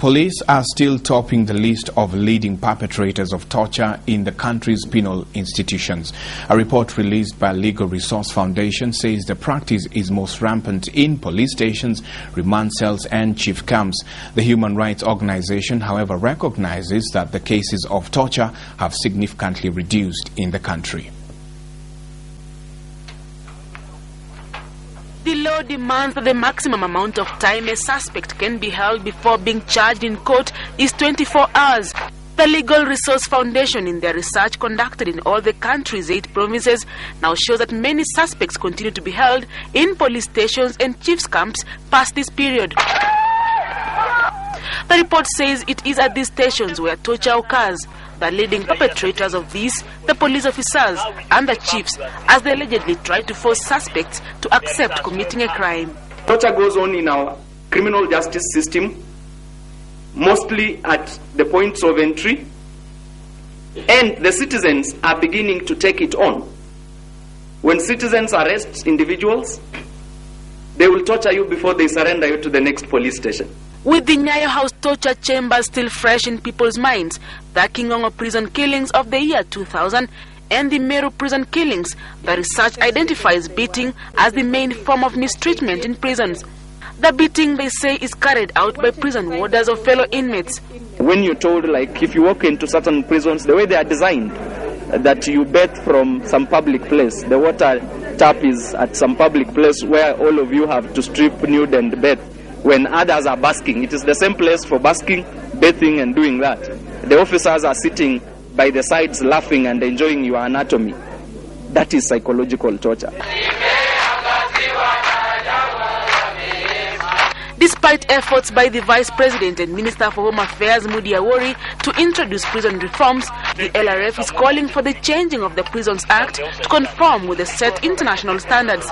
Police are still topping the list of leading perpetrators of torture in the country's penal institutions. A report released by Legal Resource Foundation says the practice is most rampant in police stations, remand cells and chief camps. The human rights organization, however, recognizes that the cases of torture have significantly reduced in the country. The law demands that the maximum amount of time a suspect can be held before being charged in court is 24 hours. The Legal Resource Foundation, in their research conducted in all the country's 8 provinces, now shows that many suspects continue to be held in police stations and chiefs camps past this period. The report says it is at these stations where torture occurs. The leading perpetrators of this, the police officers and the chiefs, as they allegedly try to force suspects to accept committing a crime. Torture goes on in our criminal justice system, mostly at the points of entry, and the citizens are beginning to take it on. When citizens arrest individuals, they will torture you before they surrender you to the next police station. With the Nyayo House torture chambers still fresh in people's minds, the Kingongo prison killings of the year 2000 and the Meru prison killings, the research identifies beating as the main form of mistreatment in prisons. The beating, they say, is carried out by prison warders or fellow inmates. When you're told, like, if you walk into certain prisons, the way they are designed, that you bathe from some public place, the water tap is at some public place where all of you have to strip nude and bathe. When others are basking, it is the same place for basking, bathing and doing that. The officers are sitting by the sides laughing and enjoying your anatomy. That is psychological torture. Despite efforts by the Vice President and Minister for Home Affairs, Mudi Awori, to introduce prison reforms, the LRF is calling for the changing of the Prisons Act to conform with the set international standards.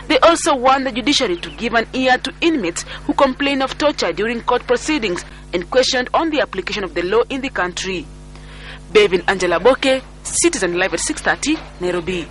They also want the judiciary to give an ear to inmates who complain of torture during court proceedings and questioned on the application of the law in the country. Bevin Angela Boke, Citizen Live at 6:30, Nairobi.